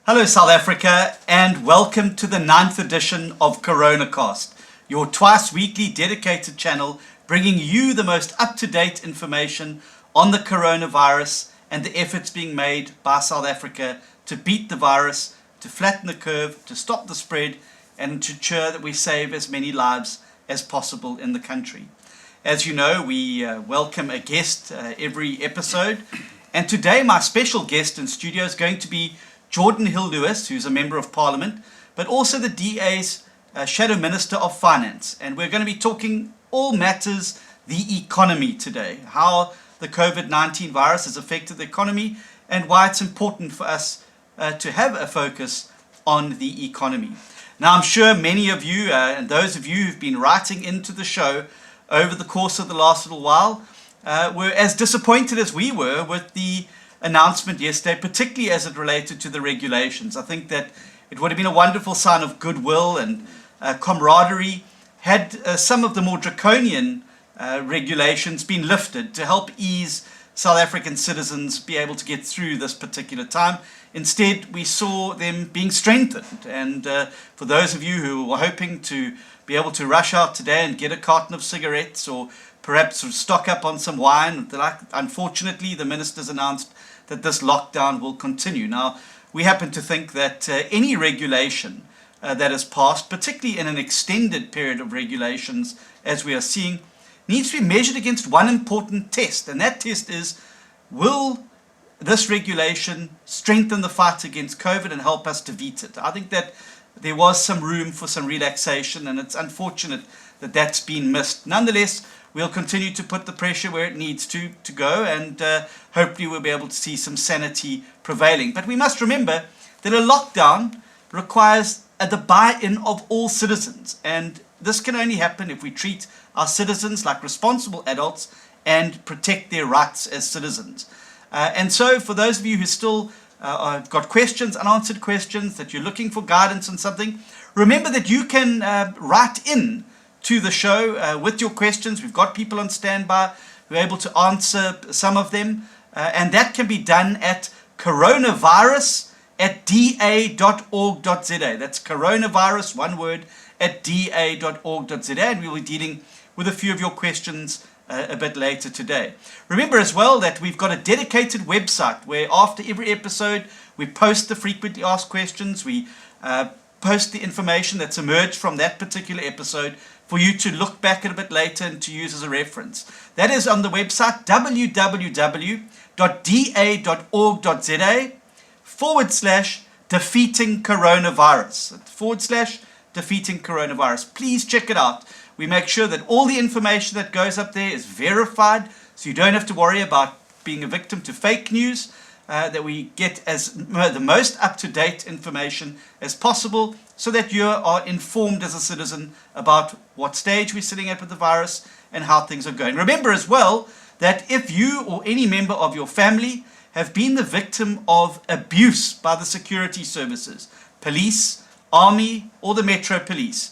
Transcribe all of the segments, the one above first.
Hello South Africa and welcome to the 9th edition of Coronacast, your twice weekly dedicated channel bringing you the most up-to-date information on the coronavirus and the efforts being made by South Africa to beat the virus, to flatten the curve, to stop the spread and to ensure that we save as many lives as possible in the country. As you know, we welcome a guest every episode, and today my special guest in studio is going to be Geordin Hill-Lewis, who's a Member of Parliament, but also the DA's Shadow Minister of Finance. And we're going to be talking all matters the economy today, how the COVID-19 virus has affected the economy and why it's important for us to have a focus on the economy. Now, I'm sure many of you and those of you who've been writing into the show over the course of the last little while were as disappointed as we were with the announcement yesterday, particularly as it related to the regulations. I think that it would have been a wonderful sign of goodwill and camaraderie had some of the more draconian regulations been lifted to help ease South African citizens be able to get through this particular time. Instead, we saw them being strengthened. And for those of you who were hoping to be able to rush out today and get a carton of cigarettes or perhaps stock up on some wine, unfortunately, the minister's announced that this lockdown will continue. Now, we happen to think that any regulation that is passed, particularly in an extended period of regulations, as we are seeing, needs to be measured against one important test. And that test is, will this regulation strengthen the fight against COVID and help us defeat it? I think that there was some room for some relaxation, and it's unfortunate that that's been missed. Nonetheless, we'll continue to put the pressure where it needs to go, and hopefully we'll be able to see some sanity prevailing. But we must remember that a lockdown requires the buy-in of all citizens, and this can only happen if we treat our citizens like responsible adults and protect their rights as citizens. And so for those of you who still got questions, unanswered questions, that you're looking for guidance on something, remember that you can write in to the show with your questions. We've got people on standby who are able to answer some of them, and that can be done at coronavirus@da.org.za. That's coronavirus, one word, at da.org.za, and we'll be dealing with a few of your questions a bit later today. Remember as well that we've got a dedicated website where after every episode we post the frequently asked questions, we post the information that's emerged from that particular episode for you to look back at a bit later and to use as a reference. That is on the website www.da.org.za/defeating coronavirus. /defeating coronavirus. Please check it out. We make sure that all the information that goes up there is verified, so you don't have to worry about being a victim to fake news, that we get the most up-to-date information as possible so that you are informed as a citizen about what stage we're sitting at with the virus and how things are going. Remember as well that if you or any member of your family have been the victim of abuse by the security services, police, army, or the Metro Police,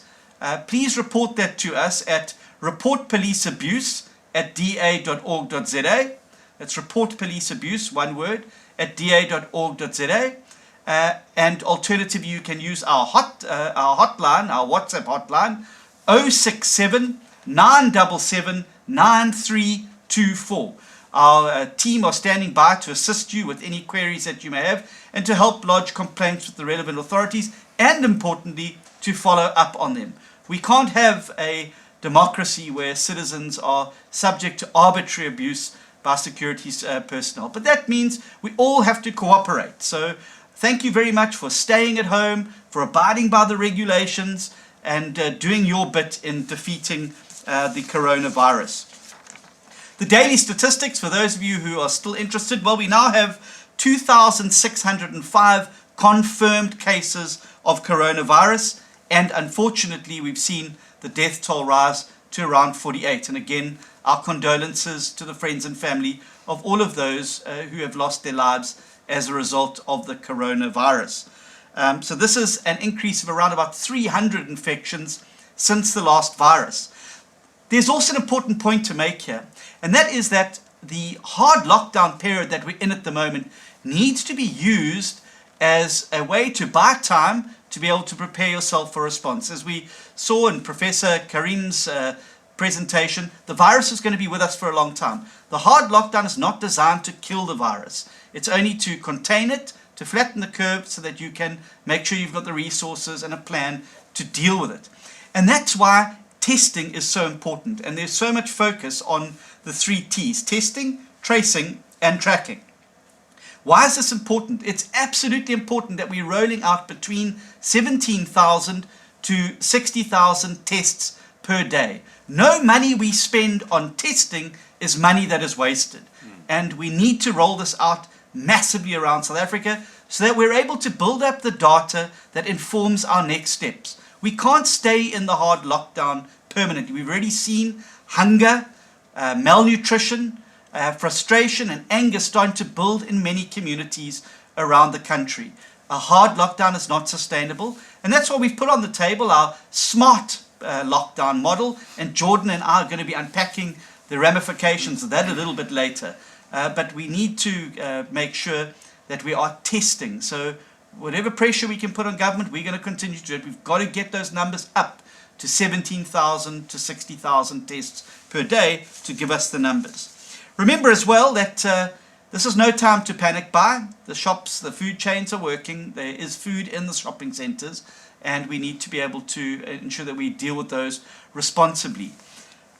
please report that to us at reportpoliceabuse@da.org.za. That's report police abuse, one word, at da.org.za. And alternatively, you can use our hotline, our WhatsApp hotline, 067 977 9324. Our team are standing by to assist you with any queries that you may have and to help lodge complaints with the relevant authorities and, importantly, to follow up on them. We can't have a democracy where citizens are subject to arbitrary abuse by security personnel. But that means we all have to cooperate. So thank you very much for staying at home, for abiding by the regulations, and doing your bit in defeating the coronavirus. The daily statistics, for those of you who are still interested, well, we now have 2,605 confirmed cases of coronavirus, and unfortunately we've seen the death toll rise to around 48. And again, our condolences to the friends and family of all of those who have lost their lives as a result of the coronavirus. So this is an increase of around about 300 infections since the last virus. There's also an important point to make here, and that is that the hard lockdown period that we're in at the moment needs to be used as a way to buy time to be able to prepare yourself for response. As we saw in Professor Karim's presentation, the virus is going to be with us for a long time. The hard lockdown is not designed to kill the virus. It's only to contain it, to flatten the curve so that you can make sure you've got the resources and a plan to deal with it. And that's why testing is so important. And there's so much focus on the 3 T's: testing, tracing, and tracking. Why is this important? It's absolutely important that we're rolling out between 17,000 to 60,000 tests per day. No money we spend on testing is money that is wasted. And we need to roll this out massively around South Africa so that we're able to build up the data that informs our next steps. We can't stay in the hard lockdown permanently. We've already seen hunger, malnutrition, frustration and anger starting to build in many communities around the country. A hard lockdown is not sustainable, and that's why we've put on the table our smart lockdown model, and Geordin and I are going to be unpacking the ramifications of that a little bit later. But we need to make sure that we are testing. So whatever pressure we can put on government, we're going to continue to do it. We've got to get those numbers up to 17,000 to 60,000 tests per day to give us the numbers. Remember as well that this is no time to panic buy. The shops, the food chains are working. There is food in the shopping centres, and we need to be able to ensure that we deal with those responsibly.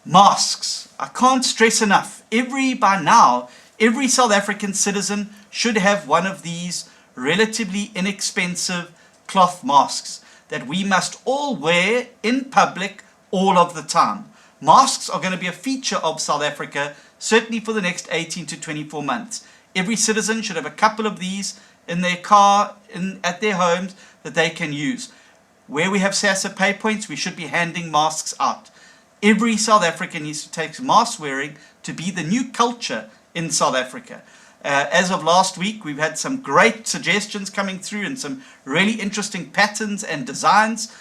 Masks. I can't stress enough. By now, every South African citizen should have one of these relatively inexpensive cloth masks that we must all wear in public all of the time. Masks are going to be a feature of South Africa, certainly for the next 18 to 24 months. Every citizen should have a couple of these in their car, at their homes, that they can use. Where we have SASSA pay points, we should be handing masks out. Every South African needs to take mask wearing to be the new culture in South Africa. As of last week, we've had some great suggestions coming through and some really interesting patterns and designs.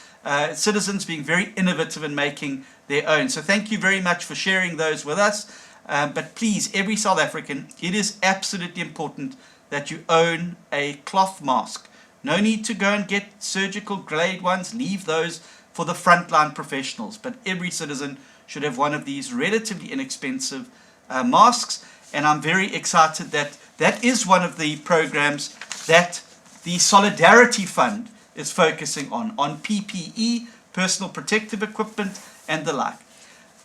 Citizens being very innovative in making their own. So thank you very much for sharing those with us. But please, every South African, it is absolutely important that you own a cloth mask. No need to go and get surgical grade ones. Leave those for the frontline professionals. But every citizen should have one of these relatively inexpensive masks. And I'm very excited that that is one of the programs that the Solidarity Fund is focusing on PPE, personal protective equipment, and the like.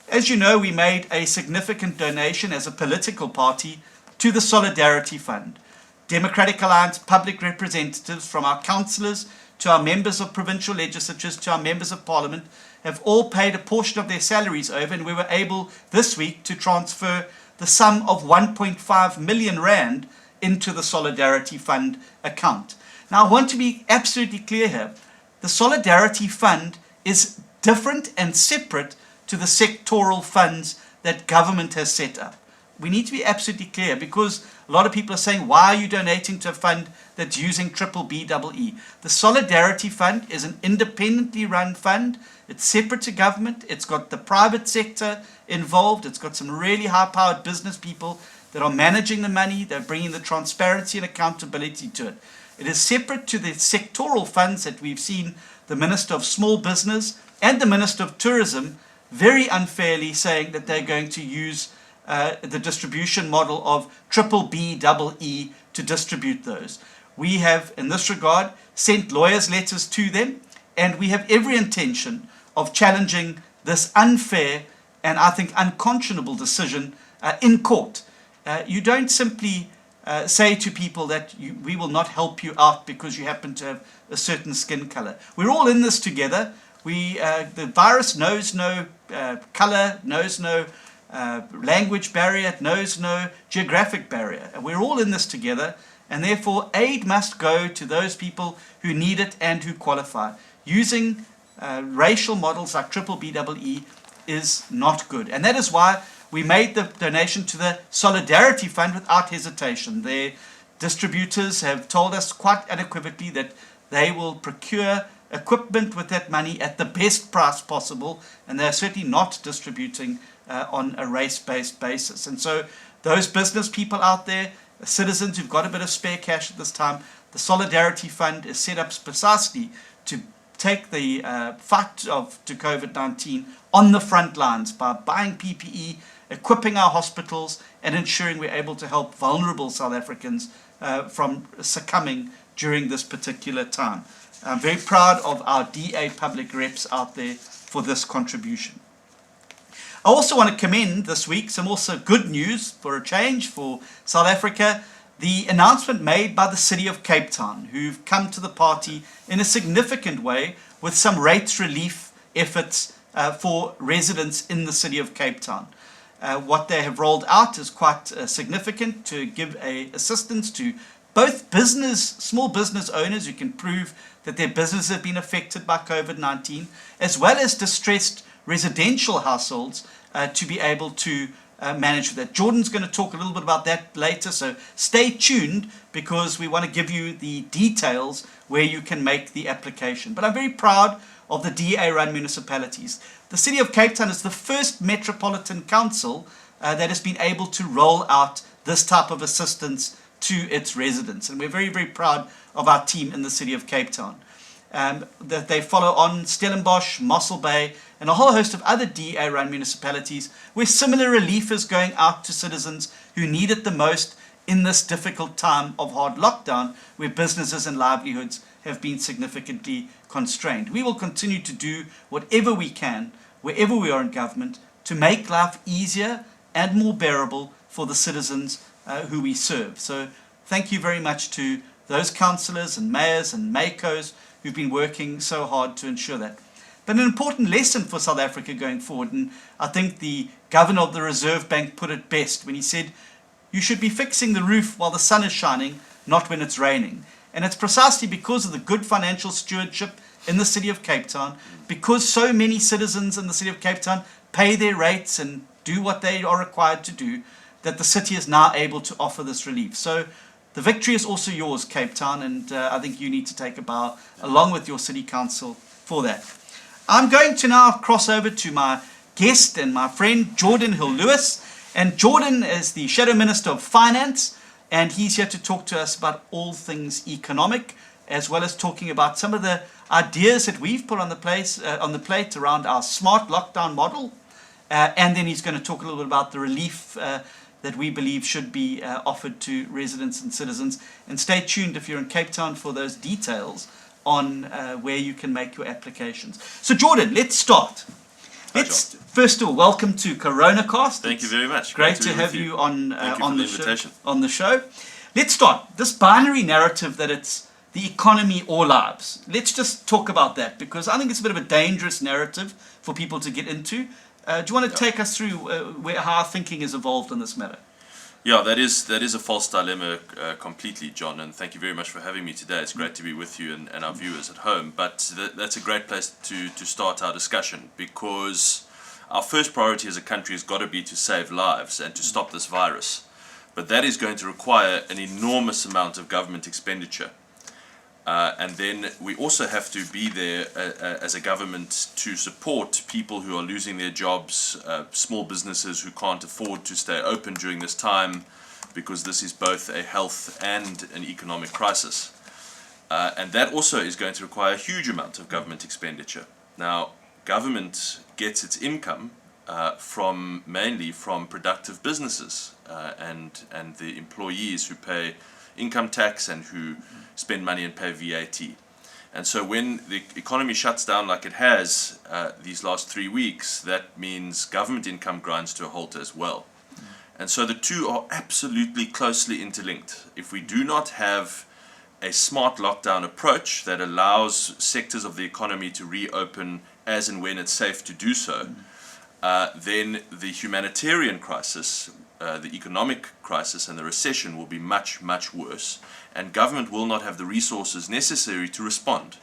As you know, we made a significant donation as a political party to the Solidarity Fund. Democratic Alliance public representatives, from our councillors to our members of provincial legislatures to our members of parliament, have all paid a portion of their salaries over, and we were able this week to transfer the sum of 1.5 million rand into the Solidarity Fund account. Now, I want to be absolutely clear here. The Solidarity Fund is different and separate to the sectoral funds that government has set up. We need to be absolutely clear, because a lot of people are saying, why are you donating to a fund that's using BBBEE? The Solidarity Fund is an independently run fund. It's separate to government. It's got the private sector involved. It's got some really high-powered business people that are managing the money. They're bringing the transparency and accountability to it. It is separate to the sectoral funds that we've seen the Minister of Small Business and the Minister of Tourism very unfairly saying that they're going to use the distribution model of BBBEE to distribute those. We have, in this regard, sent lawyers' letters to them, and we have every intention of challenging this unfair and, I think, unconscionable decision in court. You don't simply say to people that we will not help you out because you happen to have a certain skin color. We're all in this together. The virus knows no color, knows no language barrier, it knows no geographic barrier. And we're all in this together, and therefore aid must go to those people who need it and who qualify. Using racial models like BBBEE is not good. And that is why we made the donation to the Solidarity Fund without hesitation. Their distributors have told us quite unequivocally that they will procure equipment with that money at the best price possible, and they're certainly not distributing on a race-based basis. And so those business people out there, citizens who've got a bit of spare cash at this time, The Solidarity Fund is set up precisely to take the fight to COVID-19 on the front lines by buying PPE, equipping our hospitals, and ensuring we're able to help vulnerable South Africans from succumbing during this particular time. I'm very proud of our DA public reps out there for this contribution. I also want to commend this week some also good news for a change for South Africa. The announcement made by the City of Cape Town, who've come to the party in a significant way with some rates relief efforts for residents in the City of Cape Town. What they have rolled out is quite significant to give assistance to both small business owners who can prove that their business has been affected by COVID-19, as well as distressed residential households to be able to manage that. Geordin's going to talk a little bit about that later, so stay tuned because we want to give you the details where you can make the application. But I'm very proud of the DA-run municipalities. The City of Cape Town is the first metropolitan council that has been able to roll out this type of assistance to its residents, and we're very, very proud of our team in the City of Cape Town. That they follow on Stellenbosch, Mossel Bay, and a whole host of other DA-run municipalities where similar relief is going out to citizens who need it the most in this difficult time of hard lockdown, where businesses and livelihoods have been significantly constrained. We will continue to do whatever we can, wherever we are in government, to make life easier and more bearable for the citizens who we serve. So thank you very much to those councillors and mayors and maycos who've been working so hard to ensure that. But an important lesson for South Africa going forward, and I think the governor of the Reserve Bank put it best when he said, you should be fixing the roof while the sun is shining, not when it's raining. And it's precisely because of the good financial stewardship in the City of Cape Town, because so many citizens in the City of Cape Town pay their rates and do what they are required to do, that the city is now able to offer this relief. So the victory is also yours, Cape Town, and I think you need to take a bow along with your City Council for that. I'm going to now cross over to my guest and my friend, Geordin Hill-Lewis. And Geordin is the Shadow Minister of Finance, and he's here to talk to us about all things economic, as well as talking about some of the ideas that we've put on the plate around our smart lockdown model. And then he's going to talk a little bit about the relief that we believe should be offered to residents and citizens. And stay tuned if you're in Cape Town for those details on where you can make your applications. So Geordin, let's start. First of all, welcome to Coronacast. Thank you very much. Great to have you on the show. Let's start. This binary narrative that it's the economy or lives. Let's just talk about that, because I think it's a bit of a dangerous narrative for people to get into. Do you want to take us through how our thinking has evolved on this matter? Yeah, that is a false dilemma completely, John, and thank you very much for having me today. It's great to be with you and our viewers at home, but that's a great place to start our discussion, because our first priority as a country has got to be to save lives and to stop this virus. But that is going to require an enormous amount of government expenditure. And then we also have to be there as a government to support people who are losing their jobs, small businesses who can't afford to stay open during this time, because this is both a health and an economic crisis. And that also is going to require a huge amount of government expenditure. Now, government gets its income mainly from productive businesses and the employees who pay income tax and who spend money and pay VAT. And so when the economy shuts down like it has these last 3 weeks, that means government income grinds to a halt as well. And so the two are absolutely closely interlinked. If we do not have a smart lockdown approach that allows sectors of the economy to reopen as and when it's safe to do so, then the humanitarian crisis, the economic crisis and the recession will be much, much worse, and government will not have the resources necessary to respond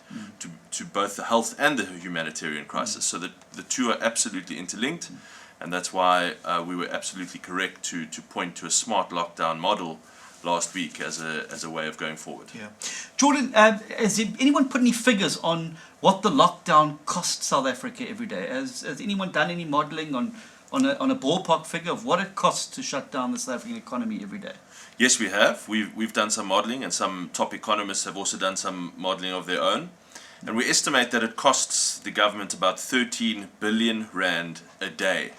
to both the health and the humanitarian crisis. So that the two are absolutely interlinked, and that's why we were absolutely correct to point to a smart lockdown model last week as a way of going forward. Yeah, Geordin, has anyone put any figures on what the lockdown costs South Africa every day? Has anyone done any modelling on on a ballpark figure of what it costs to shut down the South African economy every day? Yes, we have. We've done some modelling, and some top economists have also done some modelling of their own. And we estimate that it costs the government about 13 billion rand a day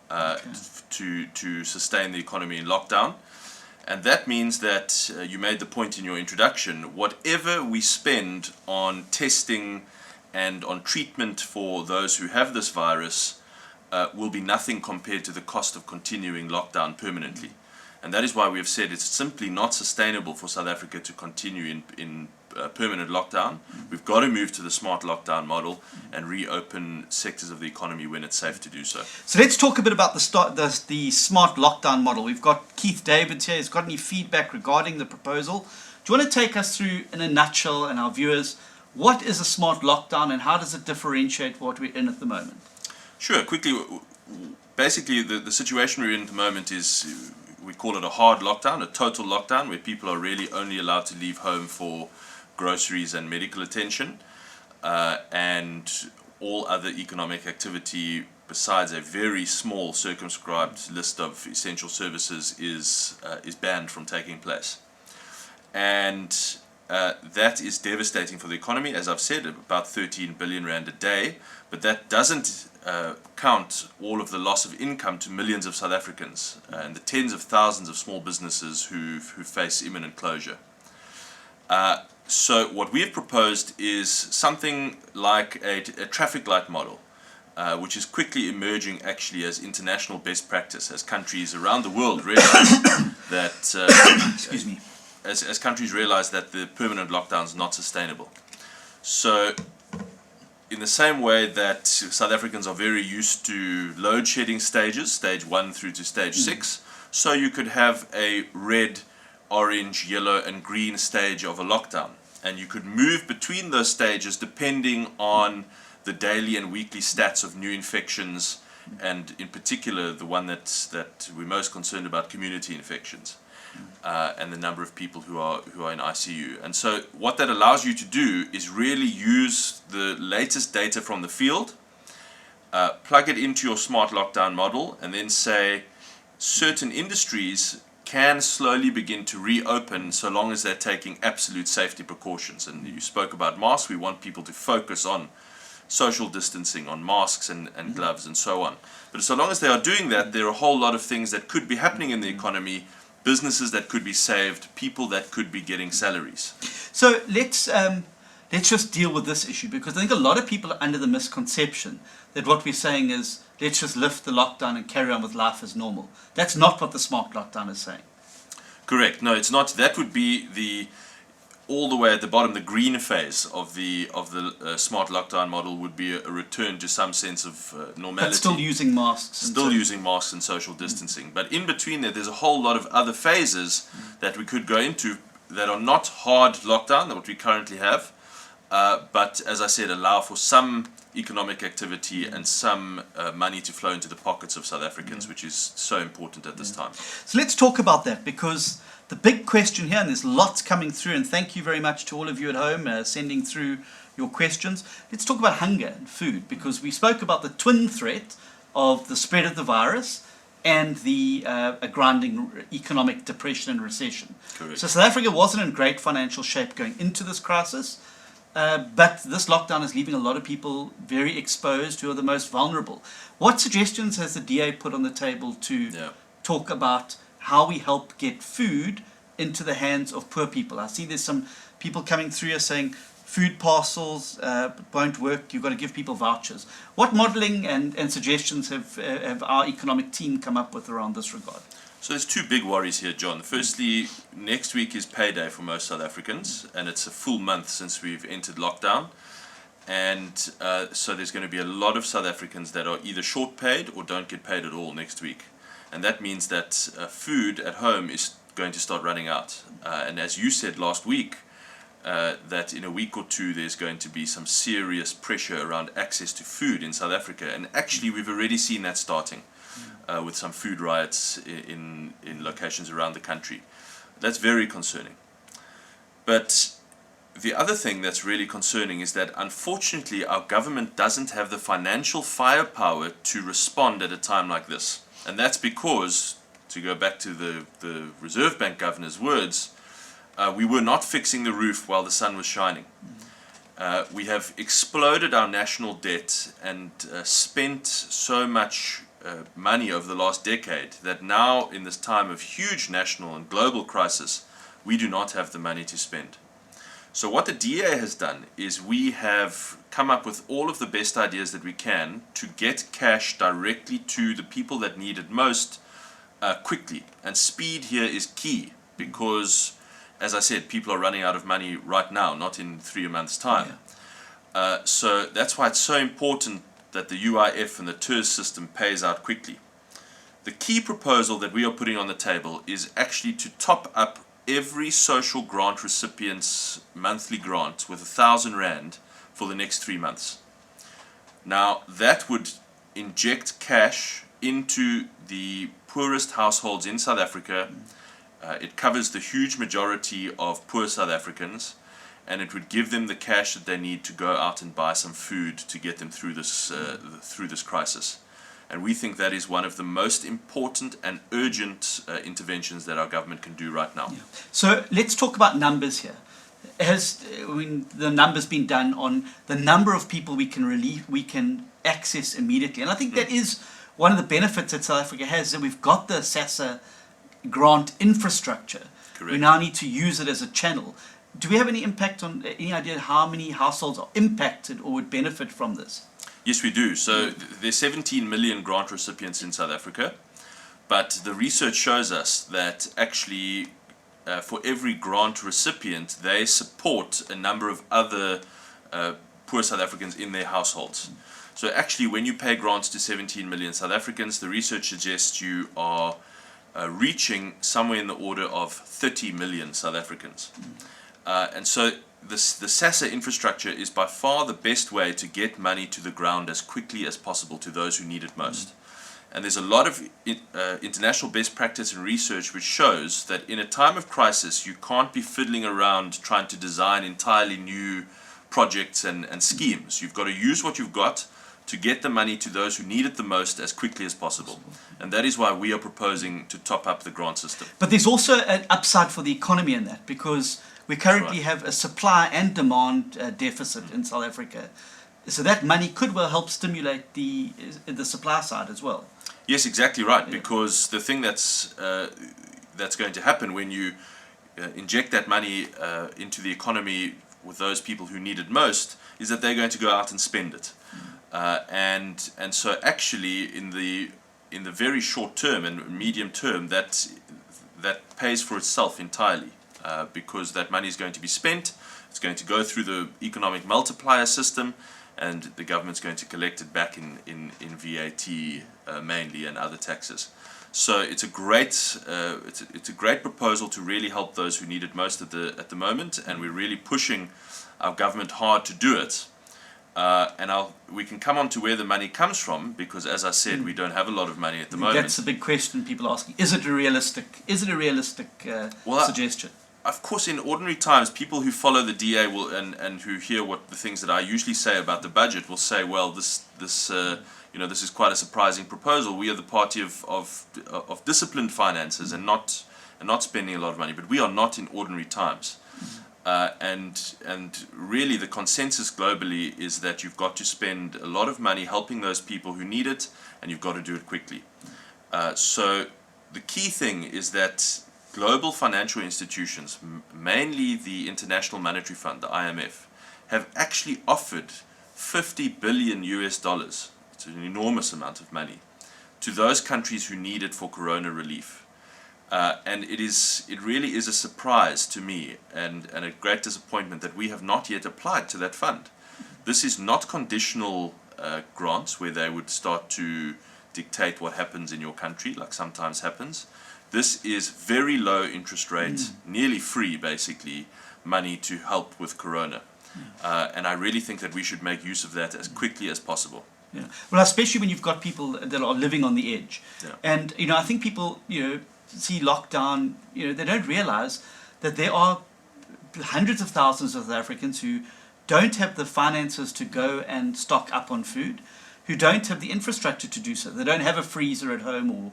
to sustain the economy in lockdown. And that means that, you made the point in your introduction, whatever we spend on testing and on treatment for those who have this virus will be nothing compared to the cost of continuing lockdown permanently. And that is why we have said it's simply not sustainable for South Africa to continue in permanent lockdown. We've got to move to the smart lockdown model and reopen sectors of the economy when it's safe to do so. So let's talk a bit about the smart lockdown model. We've got Keith Davids here. Has got any feedback regarding the proposal? Do you want to take us through, in a nutshell, and our viewers, what is a smart lockdown and how does it differentiate what we're in at the moment? Sure. Quickly, basically the situation we're in at the moment is, we call it a hard lockdown, a total lockdown, where people are really only allowed to leave home for groceries and medical attention, and all other economic activity besides a very small circumscribed list of essential services is banned from taking place. And that is devastating for the economy, as I've said, about 13 billion rand a day, but that doesn't count all of the loss of income to millions of South Africans and the tens of thousands of small businesses who face imminent closure. So what we have proposed is something like a traffic light model, which is quickly emerging actually as international best practice as countries around the world realize that Excuse me. As countries realize that the permanent lockdown is not sustainable. So in the same way that South Africans are very used to load shedding stages, stage 1 through to stage 6, so you could have a red, orange, yellow and green stage of a lockdown. And you could move between those stages depending on the daily and weekly stats of new infections, and in particular the one that we're most concerned about, community infections. And the number of people who are in ICU. And so what that allows you to do is really use the latest data from the field, plug it into your smart lockdown model, and then say certain industries can slowly begin to reopen so long as they're taking absolute safety precautions. And you spoke about masks. We want people to focus on social distancing, on masks and gloves and so on. But so long as they are doing that, there are a whole lot of things that could be happening in the economy, businesses that could be saved, people that could be getting salaries. So let's just deal with this issue, because I think a lot of people are under the misconception that what we're saying is let's just lift the lockdown and carry on with life as normal. That's not what the smart lockdown is saying. Correct. No, it's not. That would be all the way at the bottom, the green phase of the smart lockdown model would be a return to some sense of normality. But still using masks. Still using masks and social distancing. But in between there's a whole lot of other phases that we could go into that are not hard lockdown, that what we currently have, but as I said, allow for some economic activity and some money to flow into the pockets of South Africans, which is so important at this time. So let's talk about that, because the big question here, and there's lots coming through, and thank you very much to all of you at home sending through your questions. Let's talk about hunger and food, because we spoke about the twin threat of the spread of the virus and the a grinding economic depression and recession. Correct. So South Africa wasn't in great financial shape going into this crisis, but this lockdown is leaving a lot of people very exposed, who are the most vulnerable. What suggestions has the DA put on the table to talk about how we help get food into the hands of poor people? I see there's some people coming through here saying food parcels won't work, you've got to give people vouchers. What modelling and suggestions have our economic team come up with around this regard? So there's two big worries here, John. Firstly, next week is payday for most South Africans, and it's a full month since we've entered lockdown. And so there's going to be a lot of South Africans that are either short paid or don't get paid at all next week. And that means that food at home is going to start running out. And as you said last week, that in a week or two there's going to be some serious pressure around access to food in South Africa. And actually we've already seen that starting with some food riots in locations around the country. That's very concerning. But the other thing that's really concerning is that unfortunately our government doesn't have the financial firepower to respond at a time like this. And that's because, to go back to the Reserve Bank governor's words, we were not fixing the roof while the sun was shining. We have exploded our national debt and spent so much money over the last decade that now, in this time of huge national and global crisis, we do not have the money to spend. So what the DA has done is we have come up with all of the best ideas that we can to get cash directly to the people that need it most quickly. And speed here is key because, as I said, people are running out of money right now, not in 3 months' time. So that's why it's so important that the UIF and the TERS system pays out quickly. The key proposal that we are putting on the table is actually to top up every social grant recipient's monthly grant with R1,000 for the next 3 months. Now that would inject cash into the poorest households in South Africa. It covers the huge majority of poor South Africans, and it would give them the cash that they need to go out and buy some food to get them through this crisis. And we think that is one of the most important and urgent interventions that our government can do right now. So let's talk about numbers here. Has the numbers been done on the number of people we can access immediately? And I think that is one of the benefits that South Africa has, that we've got the SASSA grant infrastructure. Correct. We now need to use it as a channel. Do we have any impact on, any idea how many households are impacted or would benefit from this? Yes, we do. So there's 17 million grant recipients in South Africa, but the research shows us that actually for every grant recipient, they support a number of other poor South Africans in their households. So actually, when you pay grants to 17 million South Africans, the research suggests you are reaching somewhere in the order of 30 million South Africans. And so the SASSA infrastructure is by far the best way to get money to the ground as quickly as possible to those who need it most. And there's a lot of international best practice and research which shows that in a time of crisis, you can't be fiddling around trying to design entirely new projects and schemes. You've got to use what you've got to get the money to those who need it the most as quickly as possible. And that is why we are proposing to top up the grant system. But there's also an upside for the economy in that, because we currently have a supply and demand deficit in South Africa. So that money could well help stimulate the supply side as well. Yes, exactly right. Because the thing that's going to happen when you inject that money into the economy with those people who need it most is that they're going to go out and spend it. And so actually in the very short term and medium term, that pays for itself entirely. Because that money is going to be spent, it's going to go through the economic multiplier system, and the government's going to collect it back in VAT mainly and other taxes. So it's a great proposal to really help those who need it most at the moment, and we're really pushing our government hard to do it. And we can come on to where the money comes from, because as I said, we don't have a lot of money at the moment. That's the big question people are asking. Is it a realistic suggestion? Of course, in ordinary times, people who follow the DA will and who hear what the things that I usually say about the budget will say, well, this is quite a surprising proposal. We are the party of disciplined finances and not spending a lot of money. But we are not in ordinary times. And really the consensus globally is that you've got to spend a lot of money helping those people who need it, and you've got to do it quickly. So the key thing is that global financial institutions, mainly the International Monetary Fund, the IMF, have actually offered $50 billion, it's an enormous amount of money, to those countries who need it for corona relief. And it really is a surprise to me and a great disappointment that we have not yet applied to that fund. This is not conditional grants where they would start to dictate what happens in your country, like sometimes happens. This is very low interest rate, nearly free basically, money to help with corona. And I really think that we should make use of that as quickly as possible. Yeah. Well, especially when you've got people that are living on the edge. Yeah. And, I think people, see lockdown, they don't realize that there are hundreds of thousands of South Africans who don't have the finances to go and stock up on food, who don't have the infrastructure to do so. They don't have a freezer at home or,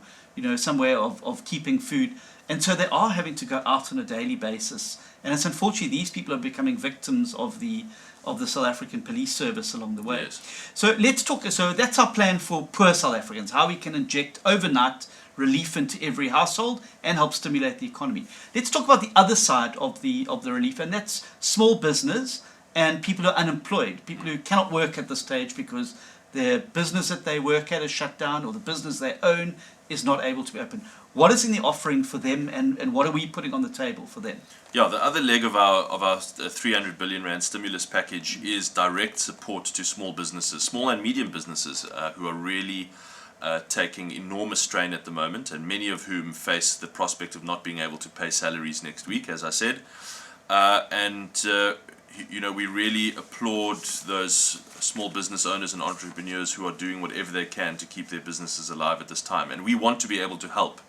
somewhere of keeping food. And so they are having to go out on a daily basis. And it's unfortunately these people are becoming victims of the South African police service along the way. Yes. So let's talk. So that's our plan for poor South Africans, how we can inject overnight relief into every household and help stimulate the economy. Let's talk about the other side of the relief, and that's small business and people who are unemployed, people who cannot work at this stage because their business that they work at is shut down or the business they own is not able to be open. What is in the offering for them, and what are we putting on the table for them? Yeah, the other leg of our 300 billion rand stimulus package is direct support to small businesses, small and medium businesses who are really taking enormous strain at the moment, and many of whom face the prospect of not being able to pay salaries next week, as I said. We really applaud those small business owners and entrepreneurs who are doing whatever they can to keep their businesses alive at this time, and we want to be able to help.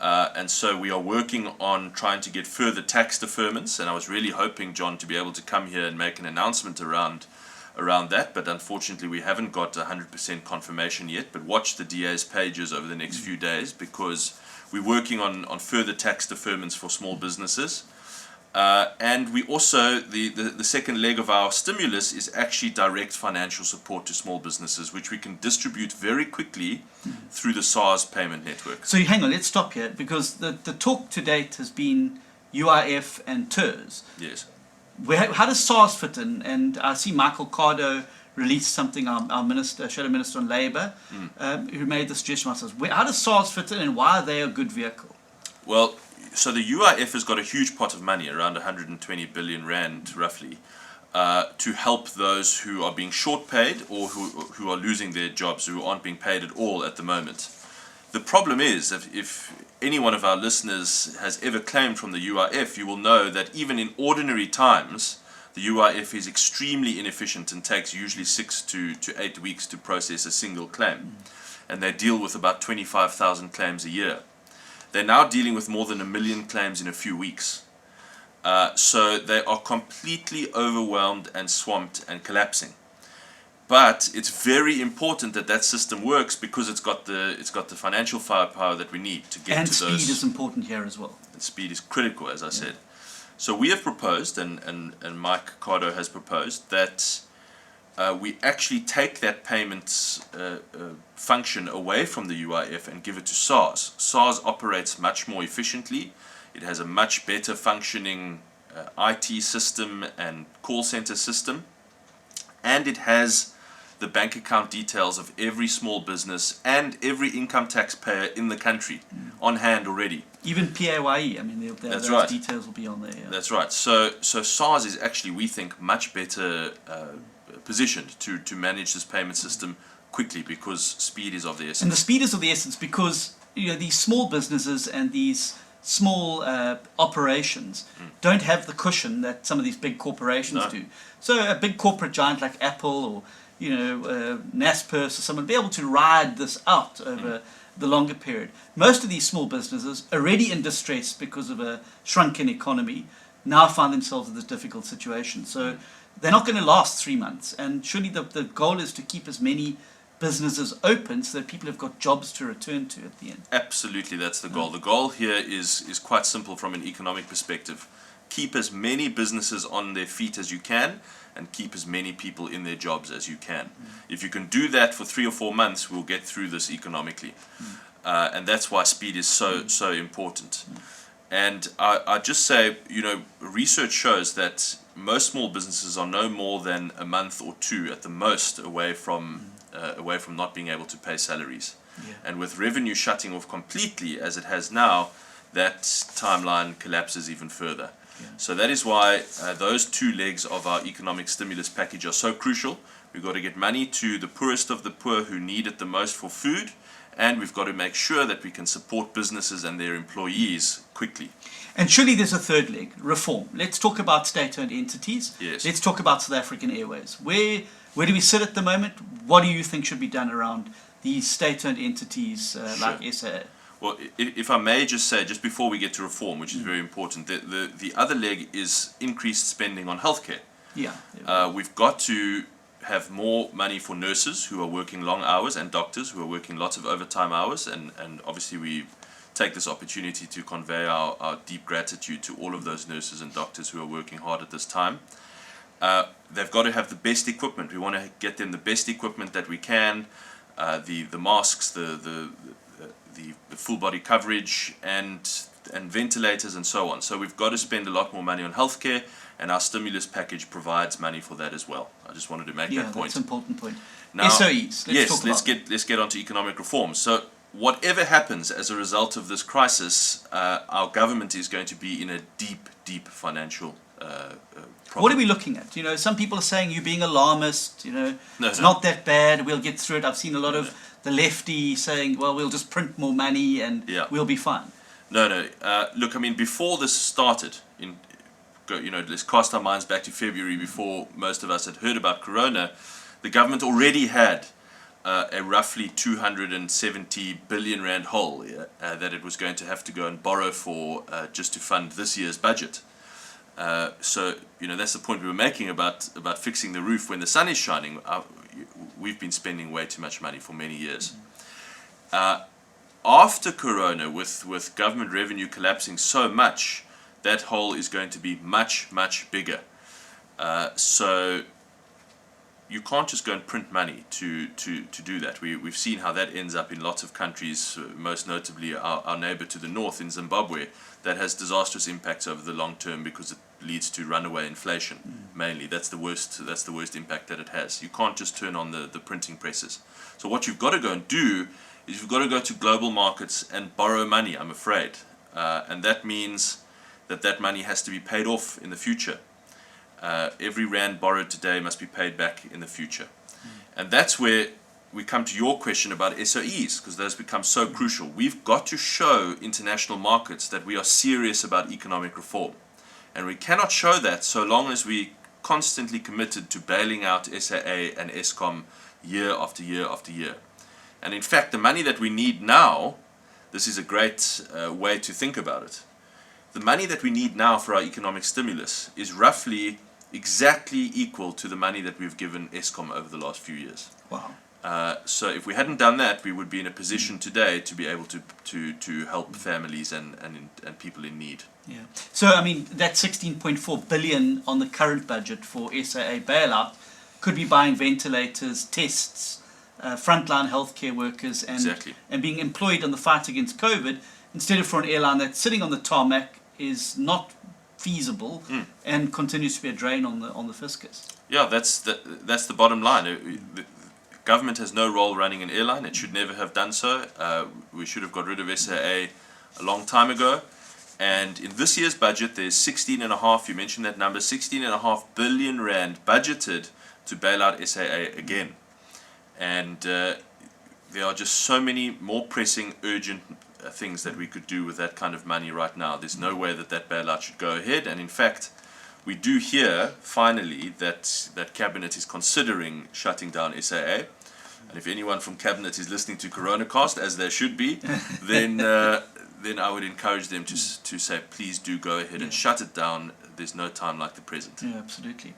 And so we are working on trying to get further tax deferments, and I was really hoping, John, to be able to come here and make an announcement around that, but unfortunately we haven't got 100% confirmation yet. But watch the DA's pages over the next few days, because we're working on further tax deferments for small businesses. And we also, the second leg of our stimulus is actually direct financial support to small businesses, which we can distribute very quickly through the SARS payment network. So hang on, let's stop here, because the talk to date has been UIF and TERS. Yes. How does SARS fit in? And I see Michael Cardo released something, our minister, Shadow Minister on Labour, who made the suggestion. How does SARS fit in, and why are they a good vehicle? Well, so the UIF has got a huge pot of money, around 120 billion rand roughly, to help those who are being short paid or who are losing their jobs, who aren't being paid at all at the moment. The problem is, if any one of our listeners has ever claimed from the UIF, you will know that even in ordinary times, the UIF is extremely inefficient and takes usually 6 to 8 weeks to process a single claim. And they deal with about 25,000 claims a year. They're now dealing with more than 1 million claims in a few weeks. So they are completely overwhelmed and swamped and collapsing. But it's very important that system works, because it's got the financial firepower that we need to get to those. And speed is important here as well. And speed is critical, as I said. So we have proposed, and Mike Cardo has proposed, that we actually take that payments function away from the UIF and give it to SARS. SARS operates much more efficiently. It has a much better functioning IT system and call center system, and it has the bank account details of every small business and every income taxpayer in the country on hand already. Even PAYE, I mean, those right. Details will be on there. Yeah. That's right. So SARS is actually, we think, much better positioned to manage this payment system quickly, because speed is of the essence. And the speed is of the essence because these small businesses and these small operations don't have the cushion that some of these big corporations do. So a big corporate giant like Apple or Naspers or someone be able to ride this out over the longer period. Most of these small businesses, already in distress because of a shrunken economy, now find themselves in this difficult situation. So they're not going to last 3 months. And surely the goal is to keep as many businesses open so that people have got jobs to return to at the end. Absolutely, that's the goal. The goal here is quite simple from an economic perspective. Keep as many businesses on their feet as you can, and keep as many people in their jobs as you can. If you can do that for 3 or 4 months, we'll get through this economically. And that's why speed is so important. And I just say, research shows that most small businesses are no more than a month or 2 at the most away from not being able to pay salaries. Yeah. And with revenue shutting off completely, as it has now, that timeline collapses even further. Yeah. So that is why those 2 legs of our economic stimulus package are so crucial. We've got to get money to the poorest of the poor who need it the most for food, and we've got to make sure that we can support businesses and their employees quickly. And surely there's a third leg, reform. Let's talk about state-owned entities. Yes. Let's talk about South African Airways. Where do we sit at the moment? What do you think should be done around these state-owned entities like SA? Well, if I may just say, just before we get to reform, which is very important, the other leg is increased spending on healthcare. Yeah. We've got to have more money for nurses who are working long hours and doctors who are working lots of overtime hours, and obviously we take this opportunity to convey our deep gratitude to all of those nurses and doctors who are working hard at this time. They've got to have the best equipment. We want to get them the best equipment that we can, the masks, the full body coverage, and ventilators and so on. So we've got to spend a lot more money on healthcare, and our stimulus package provides money for that as well. I just wanted to make that point. That's an important point. Now, SOEs. Let's get onto economic reform. So whatever happens as a result of this crisis, our government is going to be in a deep financial problem. What are we looking at? Some people are saying you're being alarmist. It's not that bad. We'll get through it. I've seen a lot of the lefty saying, well, we'll just print more money and we'll be fine. No. Look, I mean, before this started, let's cast our minds back to February, before most of us had heard about Corona. The government already had a roughly 270 billion rand hole that it was going to have to go and borrow for just to fund this year's budget. So that's the point we were making about fixing the roof when the sun is shining. We've been spending way too much money for many years. After Corona, with government revenue collapsing so much, that hole is going to be much bigger. So you can't just go and print money to do that. We've seen how that ends up in lots of countries, most notably our neighbor to the north in Zimbabwe, that has disastrous impacts over the long term because it leads to runaway inflation, mainly. That's the worst impact that it has. You can't just turn on the printing presses. So what you've got to go and do is you've got to go to global markets and borrow money, I'm afraid. And that means that money has to be paid off in the future. Every rand borrowed today must be paid back in the future. And that's where we come to your question about SOEs, because those become so crucial. We've got to show international markets that we are serious about economic reform. And we cannot show that so long as we constantly committed to bailing out SAA and Eskom year after year after year. And in fact, the money that we need now, this is a great way to think about it. The money that we need now for our economic stimulus is roughly exactly equal to the money that we've given Eskom over the last few years. Wow. So if we hadn't done that, we would be in a position today to be able to help families and people in need. Yeah. So, I mean, that 16.4 billion on the current budget for SAA bailout could be buying ventilators, tests, frontline healthcare workers, and being employed on the fight against COVID, instead of for an airline that's sitting on the tarmac, is not feasible and continues to be a drain on the fiscus. Yeah, that's the bottom line. The government has no role running an airline. It should never have done so. We should have got rid of SAA a long time ago. And in this year's budget, there's 16.5, you mentioned that number, 16.5 billion rand budgeted to bail out SAA again. And there are just so many more pressing, urgent things that we could do with that kind of money right now. There's no way that bailout should go ahead. And in fact, we do hear, finally, that Cabinet is considering shutting down SAA. And if anyone from Cabinet is listening to Coronacast, as there should be, then I would encourage them to say, please do go ahead and shut it down. There's no time like the present. Yeah, absolutely.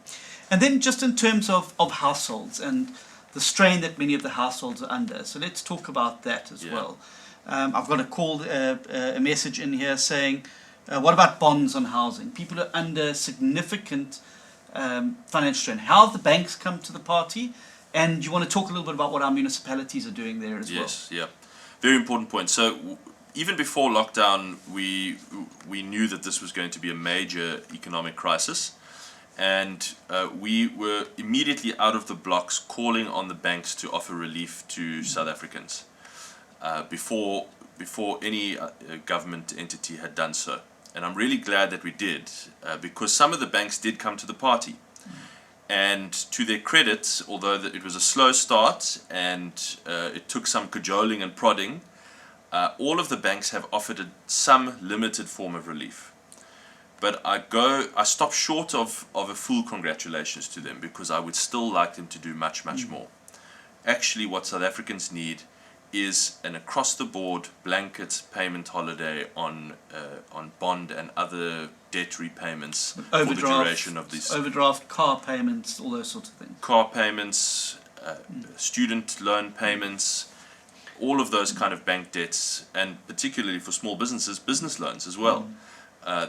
And then just in terms of households and the strain that many of the households are under. So let's talk about that as well. I've got a message in here saying, what about bonds on housing? People are under significant financial strain. How have the banks come to the party? And you want to talk a little bit about what our municipalities are doing there as well? Yes, yeah. Very important point. So even before lockdown, we knew that this was going to be a major economic crisis. And we were immediately out of the blocks calling on the banks to offer relief to South Africans before any government entity had done so. And I'm really glad that we did, because some of the banks did come to the party. And to their credit, although it was a slow start and it took some cajoling and prodding, all of the banks have offered some limited form of relief. But I stop short of a full congratulations to them, because I would still like them to do much more. Actually, what South Africans need is an across-the-board blanket payment holiday on bond and other debt repayments for the duration of this. Overdraft, car payments, all those sorts of things. Car payments, student loan payments, all of those kind of bank debts, and particularly for small businesses, business loans as well.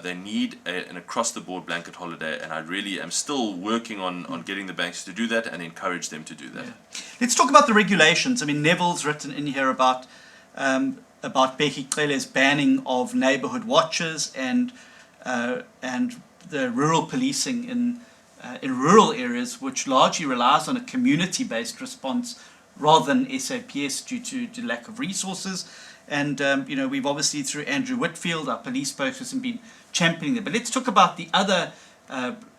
They need an across-the-board blanket holiday, and I really am still working on getting the banks to do that and encourage them to do that. Yeah. Let's talk about the regulations. I mean, Neville's written in here about Becky Clella's banning of neighbourhood watches and the rural policing in rural areas, which largely relies on a community-based response rather than SAPS due to lack of resources. And, we've obviously, through Andrew Whitfield, our police spokesperson, been championing them. But let's talk about the other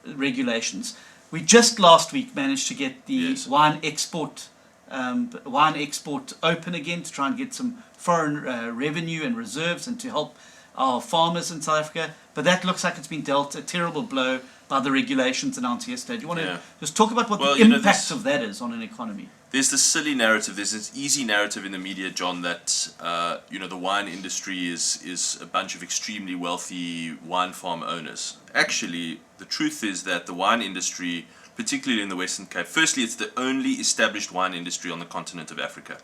regulations. We just last week managed to get the wine export open again to try and get some foreign revenue and reserves and to help our farmers in South Africa. But that looks like it's been dealt a terrible blow by the regulations announced yesterday. Do you want to just talk about what the impact of that is on an economy? There's this silly narrative, there's this easy narrative in the media, John, that the wine industry is a bunch of extremely wealthy wine farm owners. Actually, the truth is that the wine industry, particularly in the Western Cape, firstly, it's the only established wine industry on the continent of Africa.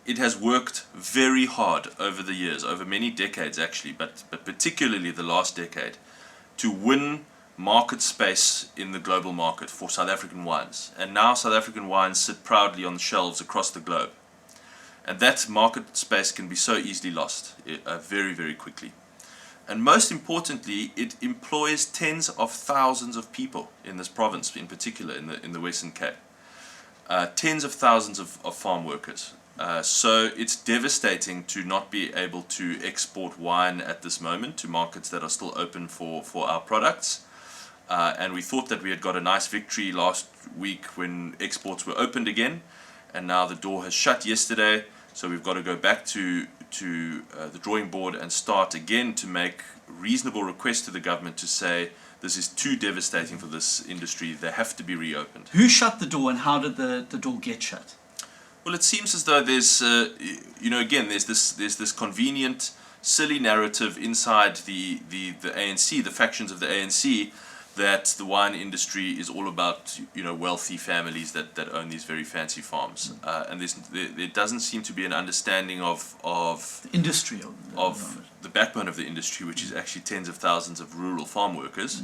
It has worked very hard over the years, over many decades actually, but particularly the last decade, to win market space in the global market for South African wines. And now South African wines sit proudly on the shelves across the globe. And that market space can be so easily lost very, very quickly. And most importantly, it employs tens of thousands of people in this province, in particular in the Western Cape. Tens of thousands of farm workers. So it's devastating to not be able to export wine at this moment to markets that are still open for our products. And we thought that we had got a nice victory last week when exports were opened again, and now the door has shut yesterday, so we've got to go back to the drawing board and start again to make reasonable requests to the government to say this is too devastating for this industry, they have to be reopened. Who shut the door, and how did the door get shut? Well, it seems as though there's there's this convenient, silly narrative inside the ANC, the factions of the ANC, that the wine industry is all about wealthy families that own these very fancy farms, and there doesn't seem to be an understanding of the industry of the backbone of the industry, which is actually tens of thousands of rural farm workers,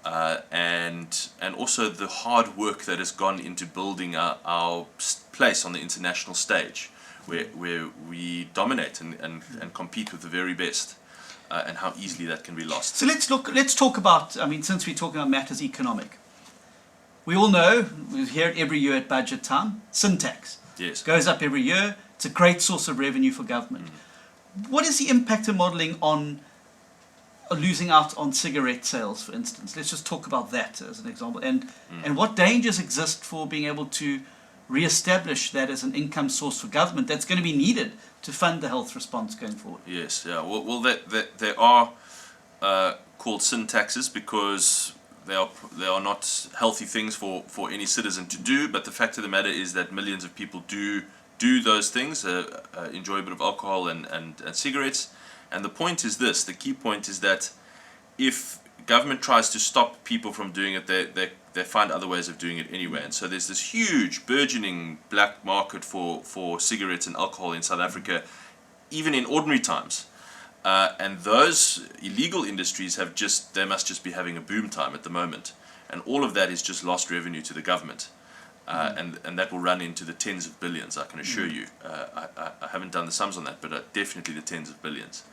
and also the hard work that has gone into building our place on the international stage, where we dominate and compete with the very best. And how easily that can be lost. So let's talk about, since we're talking about matters economic, we all know, we hear it every year at budget time, sin tax. Yes. Goes up every year. It's a great source of revenue for government. What is the impact of modelling on losing out on cigarette sales, for instance? Let's just talk about that as an example. And what dangers exist for being able to re-establish that as an income source for government that's going to be needed to fund the health response going forward? Yes, yeah. Well, they are called sin taxes because they are not healthy things for any citizen to do. But the fact of the matter is that millions of people do those things, enjoy a bit of alcohol and cigarettes. And the point is this: the key point is that if government tries to stop people from doing it, they find other ways of doing it anyway. And so there's this huge burgeoning black market for cigarettes and alcohol in South Africa, even in ordinary times. And those illegal industries they must just be having a boom time at the moment. And all of that is just lost revenue to the government. And that will run into the tens of billions, I can assure you. I haven't done the sums on that, but definitely the tens of billions.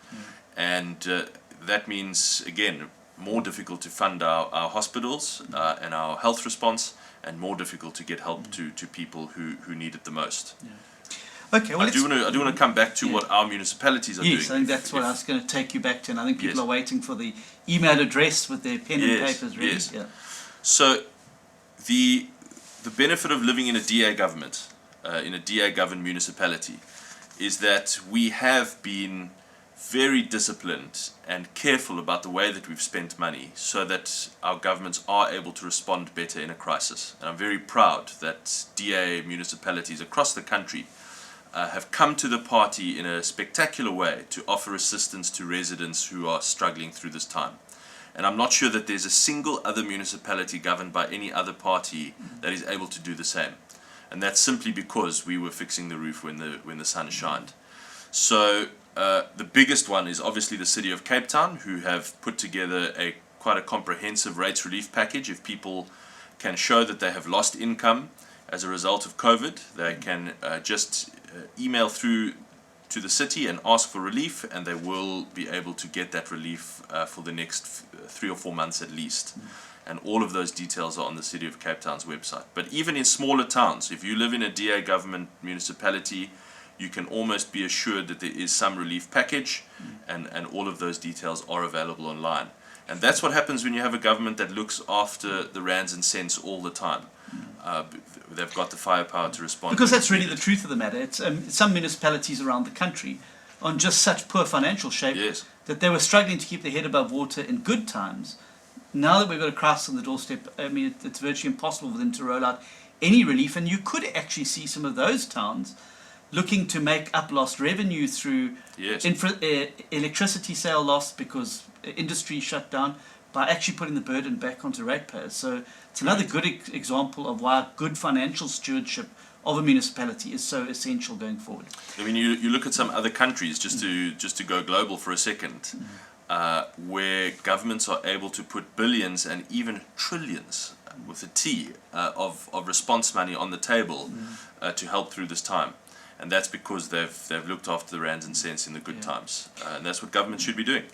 And that means, again, more difficult to fund our hospitals and our health response, and more difficult to get help to people who need it the most. Yeah. Okay, well, I do want to come back to what our municipalities are doing. Yes, I think that's what I was going to take you back to, and I think people are waiting for the email address with their pen and papers ready. Yes. Yeah. So the benefit of living in a DA government, in a DA-governed municipality, is that we have been very disciplined and careful about the way that we've spent money so that our governments are able to respond better in a crisis. And I'm very proud that DA municipalities across the country have come to the party in a spectacular way to offer assistance to residents who are struggling through this time. And I'm not sure that there's a single other municipality governed by any other party that is able to do the same. And that's simply because we were fixing the roof when the sun shined. So the biggest one is obviously the City of Cape Town, who have put together quite a comprehensive rates relief package. If people can show that they have lost income as a result of COVID, they can just email through to the city and ask for relief, and they will be able to get that relief for the next 3 or 4 months at least. And all of those details are on the City of Cape Town's website. But even in smaller towns, if you live in a DA government municipality, you can almost be assured that there is some relief package, and all of those details are available online. And that's what happens when you have a government that looks after the rands and cents all the time. They've got the firepower to respond. Because that's really the truth of the matter. It's some municipalities around the country are in just such poor financial shape that they were struggling to keep their head above water in good times. Now that we've got a crisis on the doorstep, I mean, it's virtually impossible for them to roll out any relief. And you could actually see some of those towns looking to make up lost revenue through electricity sale loss because industry shut down, by actually putting the burden back onto ratepayers. So it's another good example of why good financial stewardship of a municipality is so essential going forward. I mean, you look at some other countries, just to go global for a second, where governments are able to put billions and even trillions with a T of response money on the table to help through this time. And that's because they've looked after the rands and cents in the good times. And that's what government should be doing.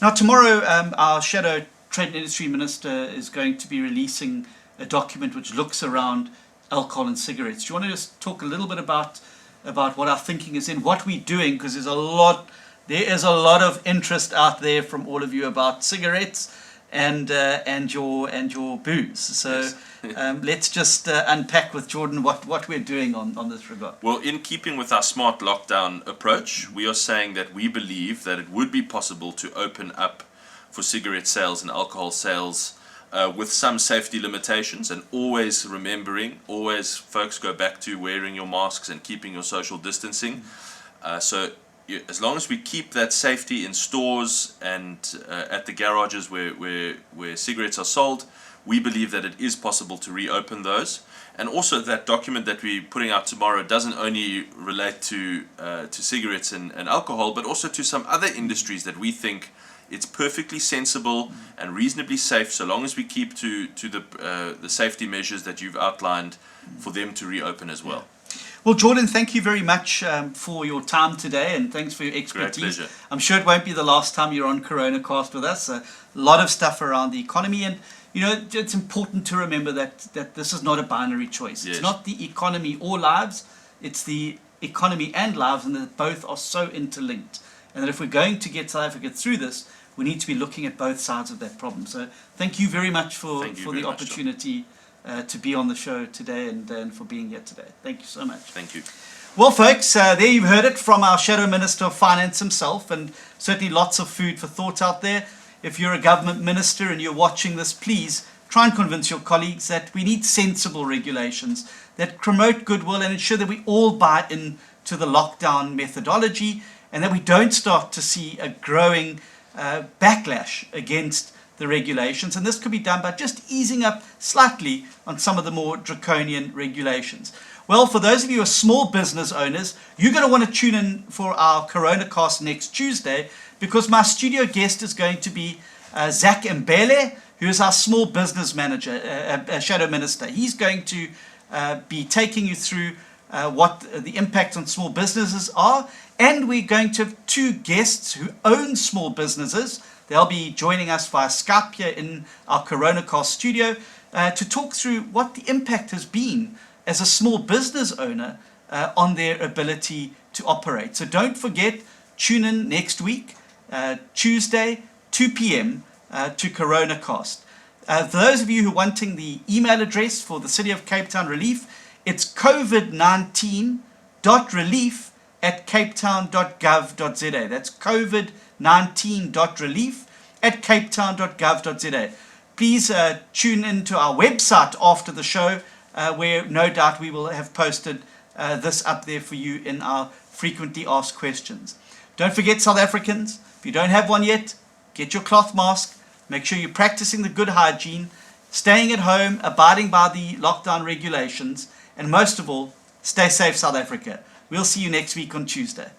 Now, tomorrow, our Shadow Trade and Industry Minister is going to be releasing a document which looks around alcohol and cigarettes. Do you want to just talk a little bit about what our thinking is in, what we're doing? Because there is a lot of interest out there from all of you about cigarettes and your booze. So let's just unpack with Geordin what we're doing on this regard. Well, in keeping with our smart lockdown approach, we are saying that we believe that it would be possible to open up for cigarette sales and alcohol sales with some safety limitations, and always folks go back to wearing your masks and keeping your social distancing. So as long as we keep that safety in stores and at the garages where cigarettes are sold, we believe that it is possible to reopen those. And also that document that we're putting out tomorrow doesn't only relate to cigarettes and alcohol, but also to some other industries that we think it's perfectly sensible and reasonably safe, so long as we keep to the safety measures that you've outlined, for them to reopen as well. Well, Geordin, thank you very much for your time today, and thanks for your expertise. Great pleasure. I'm sure it won't be the last time you're on Coronacast with us. A lot of stuff around the economy, and you know, it's important to remember that this is not a binary choice. Yes. It's not the economy or lives, it's the economy and lives, and that both are so interlinked. And that if we're going to get South Africa through this, we need to be looking at both sides of that problem. So thank you very much for the opportunity to be on the show today and for being here today. Thank you so much. Thank you. Well, folks, there you've heard it from our Shadow Minister of Finance himself, and certainly lots of food for thought out there. If you're a government minister and you're watching this, please try and convince your colleagues that we need sensible regulations that promote goodwill and ensure that we all buy into the lockdown methodology, and that we don't start to see a growing backlash against the regulations. And this could be done by just easing up slightly on some of the more draconian regulations. Well, for those of you who are small business owners, you're going to want to tune in for our Coronacast next Tuesday, because my studio guest is going to be Zach Mbele, who is our small business manager, Shadow Minister. He's going to be taking you through what the impact on small businesses are. And we're going to have two guests who own small businesses. They'll be joining us via Skype here in our Coronacast studio to talk through what the impact has been as a small business owner on their ability to operate. So don't forget, tune in next week, Tuesday, 2 p.m. To Coronacast. For those of you who are wanting the email address for the City of Cape Town Relief, it's covid19.relief@capetown.gov.za. That's covid19.relief@capetown.gov.za. Please tune into our website after the show, where no doubt we will have posted this up there for you in our frequently asked questions. Don't forget, South Africans, if you don't have one yet, get your cloth mask. Make sure you're practicing the good hygiene, staying at home, abiding by the lockdown regulations, and most of all, stay safe, South Africa. We'll see you next week on Tuesday.